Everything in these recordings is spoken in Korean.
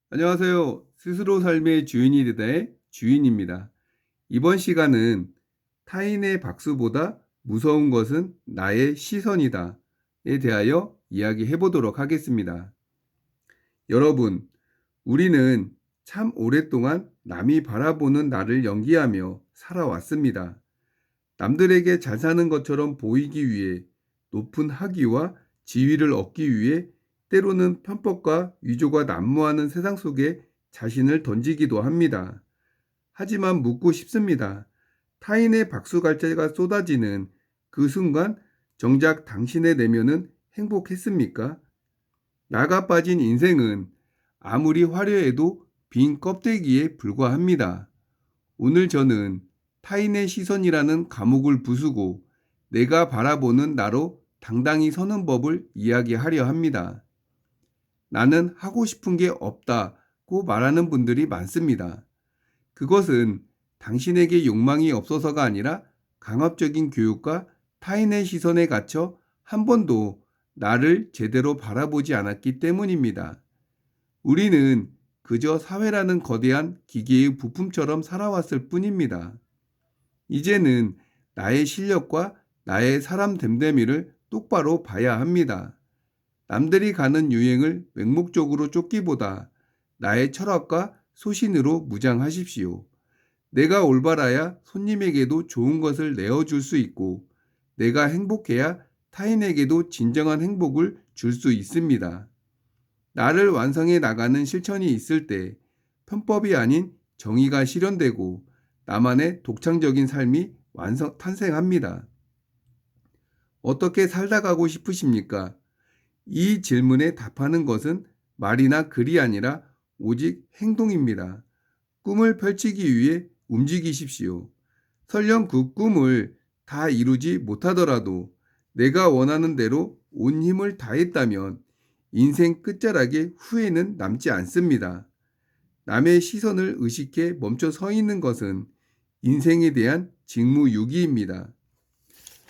안녕하세요. 스스로 삶의 주인이 되다의 주인입니다. 이번 시간은 타인의 박수보다 무서운 것은 나의 시선이다에 대하여 이야기해 보도록 하겠습니다. 여러분, 우리는 참 오랫동안 남이 바라보는 나를 연기하며 살아왔습니다. 남들에게 잘 사는 것처럼 보이기 위해 높은 학위와 지위를 얻기 위해 때로는 편법과 위조가 난무하는 세상 속에 자신을 던지기도 합니다. 하지만 묻고 싶습니다. 타인의 박수갈채가 쏟아지는 그 순간 정작 당신의 내면은 행복했습니까? 나가 빠진 인생은 아무리 화려해도 빈 껍데기에 불과합니다. 오늘 저는 타인의 시선이라는 감옥을 부수고 내가 바라보는 나로 당당히 서는 법을 이야기하려 합니다. 나는 하고 싶은 게 없다고 말하는 분들이 많습니다. 그것은 당신에게 욕망이 없어서가 아니라 강압적인 교육과 타인의 시선에 갇혀 한 번도 나를 제대로 바라보지 않았기 때문입니다. 우리는 그저 사회라는 거대한 기계의 부품처럼 살아왔을 뿐입니다. 이제는 나의 실력과 나의 사람 됨됨이를 똑바로 봐야 합니다. 남들이 가는 유행을 맹목적으로 쫓기보다 나의 철학과 소신으로 무장하십시오. 내가 올바라야 손님에게도 좋은 것을 내어줄 수 있고 내가 행복해야 타인에게도 진정한 행복을 줄 수 있습니다. 나를 완성해 나가는 실천이 있을 때 편법이 아닌 정의가 실현되고 나만의 독창적인 삶이 탄생합니다. 어떻게 살다 가고 싶으십니까? 이 질문에 답하는 것은 말이나 글이 아니라 오직 행동입니다. 꿈을 펼치기 위해 움직이십시오. 설령 그 꿈을 다 이루지 못하더라도 내가 원하는 대로 온 힘을 다했다면 인생 끝자락에 후회는 남지 않습니다. 남의 시선을 의식해 멈춰 서 있는 것은 인생에 대한 직무유기입니다.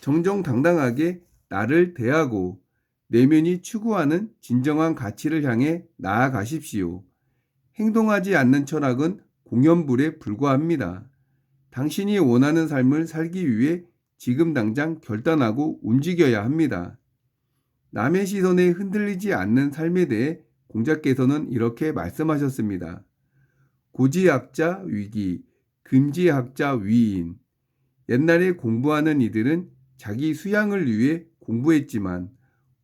정정당당하게 나를 대하고 내면이 추구하는 진정한 가치를 향해 나아가십시오. 행동하지 않는 철학은 공연불에 불과합니다. 당신이 원하는 삶을 살기 위해 지금 당장 결단하고 움직여야 합니다. 남의 시선에 흔들리지 않는 삶에 대해 공자께서는 이렇게 말씀하셨습니다. 고지학자 위기, 금지학자 위인. 옛날에 공부하는 이들은 자기 수양을 위해 공부했지만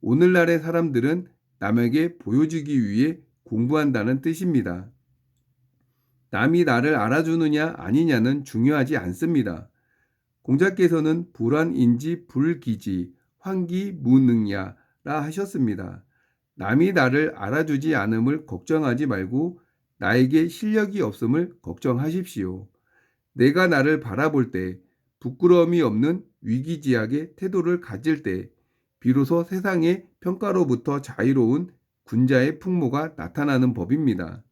오늘날의 사람들은 남에게 보여주기 위해 공부한다는 뜻입니다. 남이 나를 알아주느냐 아니냐는 중요하지 않습니다. 공자께서는 불안인지 불기지, 환기무능야라 하셨습니다. 남이 나를 알아주지 않음을 걱정하지 말고 나에게 실력이 없음을 걱정하십시오. 내가 나를 바라볼 때 부끄러움이 없는 위기지약의 태도를 가질 때 비로소 세상의 평가로부터 자유로운 군자의 풍모가 나타나는 법입니다.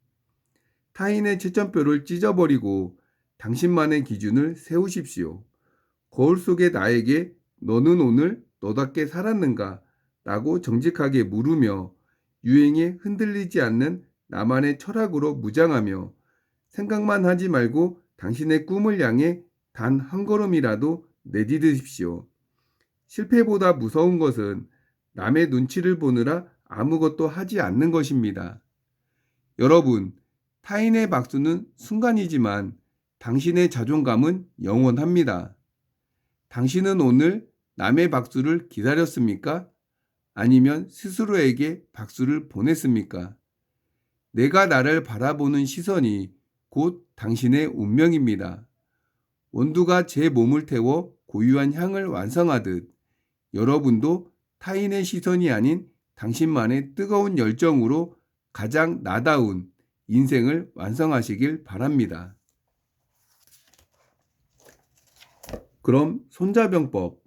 타인의 채점표를 찢어버리고 당신만의 기준을 세우십시오. 거울 속의 나에게 너는 오늘 너답게 살았는가? 라고 정직하게 물으며 유행에 흔들리지 않는 나만의 철학으로 무장하며 생각만 하지 말고 당신의 꿈을 향해 단 한 걸음이라도 내디디십시오. 실패보다 무서운 것은 남의 눈치를 보느라 아무것도 하지 않는 것입니다. 여러분, 타인의 박수는 순간이지만 당신의 자존감은 영원합니다. 당신은 오늘 남의 박수를 기다렸습니까? 아니면 스스로에게 박수를 보냈습니까? 내가 나를 바라보는 시선이 곧 당신의 운명입니다. 원두가 제 몸을 태워 고유한 향을 완성하듯 여러분도 타인의 시선이 아닌 당신만의 뜨거운 열정으로 가장 나다운 인생을 완성하시길 바랍니다. 그럼 손자병법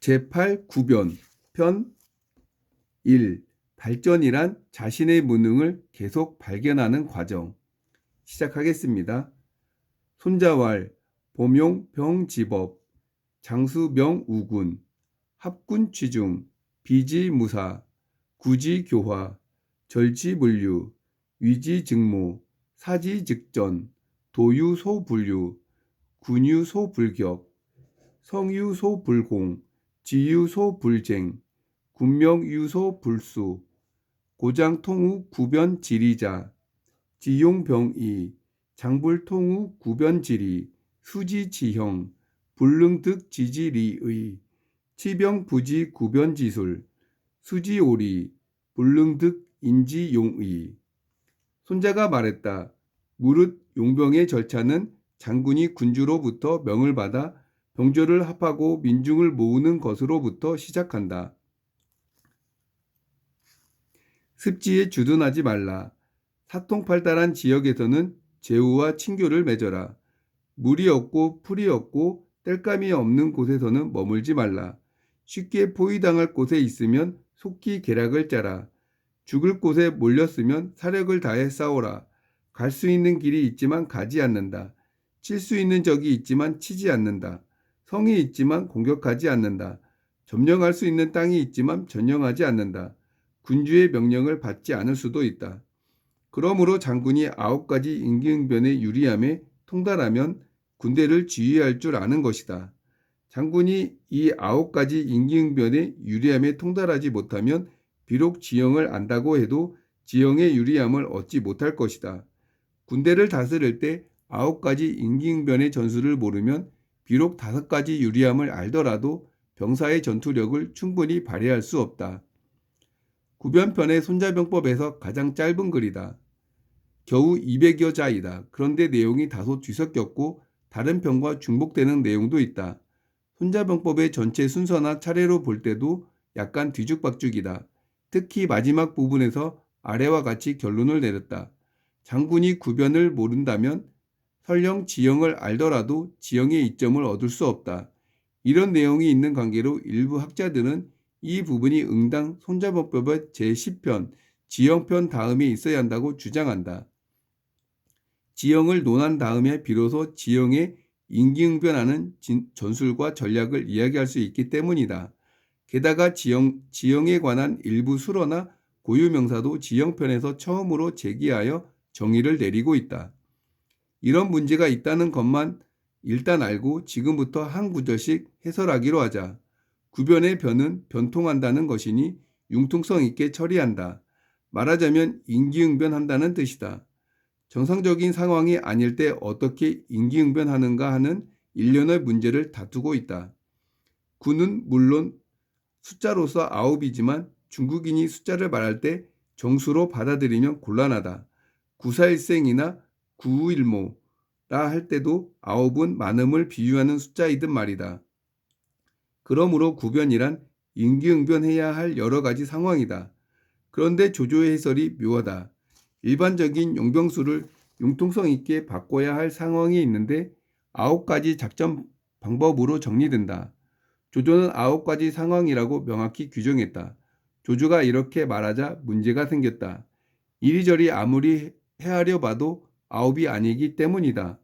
제8구변 편 1. 발전이란 자신의 무능을 계속 발견하는 과정. 시작하겠습니다. 손자왈, 범용 병지법, 장수병우군, 합군취중, 비지무사, 구지교화, 절지물류, 위지즉모, 사지즉전, 도유소분류, 군유소불격, 성유소불공, 지유소불쟁, 군명유소불수, 고장통우 구변지리자, 지용병이, 장불통우 구변지리, 수지지형, 불능득지지리의, 치병부지 구변지술, 수지오리, 불능득인지용의. 손자가 말했다. 무릇 용병의 절차는 장군이 군주로부터 명을 받아 병조를 합하고 민중을 모으는 것으로부터 시작한다. 습지에 주둔하지 말라. 사통팔달한 지역에서는 제후와 친교를 맺어라. 물이 없고 풀이 없고 땔감이 없는 곳에서는 머물지 말라. 쉽게 포위당할 곳에 있으면 속히 계략을 짜라. 죽을 곳에 몰렸으면 사력을 다해 싸워라. 갈 수 있는 길이 있지만 가지 않는다. 칠 수 있는 적이 있지만 치지 않는다. 성이 있지만 공격하지 않는다. 점령할 수 있는 땅이 있지만 전령하지 않는다. 군주의 명령을 받지 않을 수도 있다. 그러므로 장군이 9가지 임기응변의 유리함에 통달하면 군대를 지휘할 줄 아는 것이다. 장군이 이 9가지 임기응변의 유리함에 통달하지 못하면 비록 지형을 안다고 해도 지형의 유리함을 얻지 못할 것이다. 군대를 다스릴 때 9가지 임기응변의 전술을 모르면 비록 5가지 유리함을 알더라도 병사의 전투력을 충분히 발휘할 수 없다. 구변편의 손자병법에서 가장 짧은 글이다. 겨우 200여 자이다. 그런데 내용이 다소 뒤섞였고 다른 편과 중복되는 내용도 있다. 손자병법의 전체 순서나 차례로 볼 때도 약간 뒤죽박죽이다. 특히 마지막 부분에서 아래와 같이 결론을 내렸다. 장군이 구변을 모른다면 설령 지형을 알더라도 지형의 이점을 얻을 수 없다. 이런 내용이 있는 관계로 일부 학자들은 이 부분이 응당 손자병법의 제10편, 지형편 다음에 있어야 한다고 주장한다. 지형을 논한 다음에 비로소 지형에 임기응변하는 전술과 전략을 이야기할 수 있기 때문이다. 게다가 지형에 관한 일부 수로나 고유명사도 지형편에서 처음으로 제기하여 정의를 내리고 있다. 이런 문제가 있다는 것만 일단 알고 지금부터 한 구절씩 해설하기로 하자. 구변의 변은 변통한다는 것이니 융통성 있게 처리한다. 말하자면 임기응변한다는 뜻이다. 정상적인 상황이 아닐 때 어떻게 임기응변하는가 하는 일련의 문제를 다투고 있다. 구는 물론 숫자로서 9이지만 중국인이 숫자를 말할 때 정수로 받아들이면 곤란하다. 구사일생이나 구일모라 할 때도 9은 많음을 비유하는 숫자이듯 말이다. 그러므로 구변이란 임기응변해야 할 여러 가지 상황이다. 그런데 조조의 해설이 묘하다. 일반적인 용병수를 융통성 있게 바꿔야 할 상황이 있는데 9가지 작전 방법으로 정리된다. 조조는 9가지 상황이라고 명확히 규정했다. 조조가 이렇게 말하자 문제가 생겼다. 이리저리 아무리 헤아려 봐도 9이 아니기 때문이다.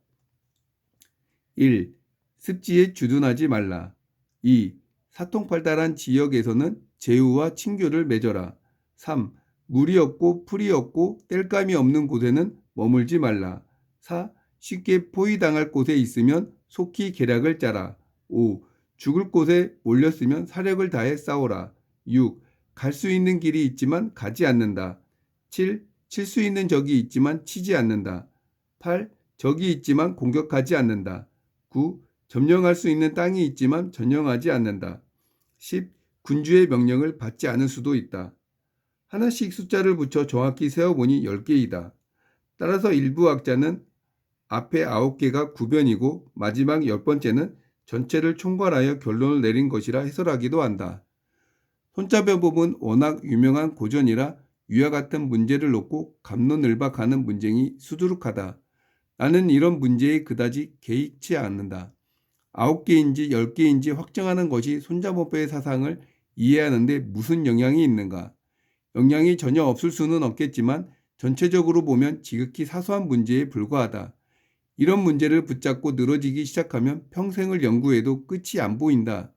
1. 습지에 주둔하지 말라. 2. 사통팔달한 지역에서는 제후와 친교를 맺어라. 3. 물이 없고 풀이 없고 땔감이 없는 곳에는 머물지 말라. 4. 쉽게 포위당할 곳에 있으면 속히 계략을 짜라. 5. 죽을 곳에 몰렸으면 사력을 다해 싸워라. 6. 갈 수 있는 길이 있지만 가지 않는다. 7. 칠 수 있는 적이 있지만 치지 않는다. 8. 적이 있지만 공격하지 않는다. 9. 점령할 수 있는 땅이 있지만 전령하지 않는다. 10. 군주의 명령을 받지 않을 수도 있다. 하나씩 숫자를 붙여 정확히 세어보니 10개이다. 따라서 일부 학자는 앞에 9개가 구변이고 마지막 10번째는 전체를 총괄하여 결론을 내린 것이라 해설하기도 한다. 손자병법은 워낙 유명한 고전이라 위와 같은 문제를 놓고 갑론을박하는 문쟁이 수두룩하다. 나는 이런 문제에 그다지 개의치 않는다. 9개인지 10개인지 확정하는 것이 손자병법의 사상을 이해하는 데 무슨 영향이 있는가? 영향이 전혀 없을 수는 없겠지만 전체적으로 보면 지극히 사소한 문제에 불과하다. 이런 문제를 붙잡고 늘어지기 시작하면 평생을 연구해도 끝이 안 보인다.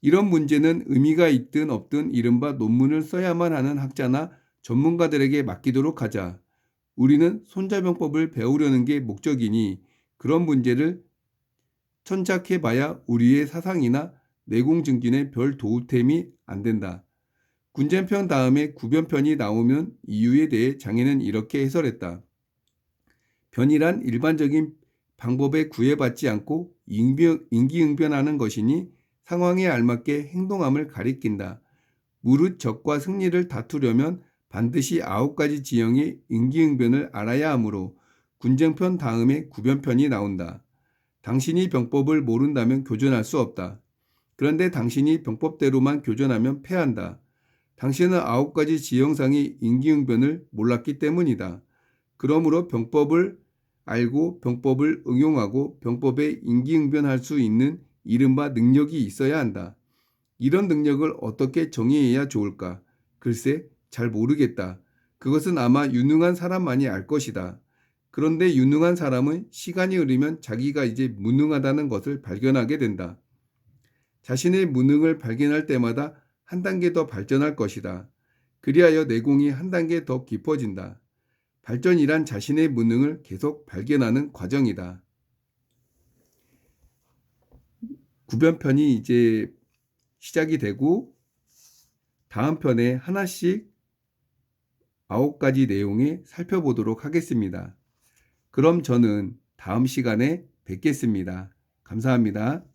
이런 문제는 의미가 있든 없든 이른바 논문을 써야만 하는 학자나 전문가들에게 맡기도록 하자. 우리는 손자병법을 배우려는 게 목적이니 그런 문제를 천착해봐야 우리의 사상이나 내공 증진에 별 도움이 안 된다. 군쟁편 다음에 구변편이 나오면 이유에 대해 장애는 이렇게 해설했다. 변이란 일반적인 방법에 구애받지 않고 임기응변하는 것이니 상황에 알맞게 행동함을 가리킨다. 무릇 적과 승리를 다투려면 반드시 9가지 지형의 임기응변을 알아야 하므로 군쟁편 다음에 구변편이 나온다. 당신이 병법을 모른다면 교전할 수 없다. 그런데 당신이 병법대로만 교전하면 패한다. 당신은 9가지 지형상의 임기응변을 몰랐기 때문이다. 그러므로 병법을 알고 병법을 응용하고 병법에 임기응변할 수 있는 이른바 능력이 있어야 한다. 이런 능력을 어떻게 정의해야 좋을까? 글쎄, 잘 모르겠다. 그것은 아마 유능한 사람만이 알 것이다. 그런데 유능한 사람은 시간이 흐르면 자기가 이제 무능하다는 것을 발견하게 된다. 자신의 무능을 발견할 때마다 한 단계 더 발전할 것이다. 그리하여 내공이 한 단계 더 깊어진다. 발전이란 자신의 무능을 계속 발견하는 과정이다. 구변편이 이제 시작이 되고 다음 편에 하나씩 9가지 내용에 살펴보도록 하겠습니다. 그럼 저는 다음 시간에 뵙겠습니다. 감사합니다.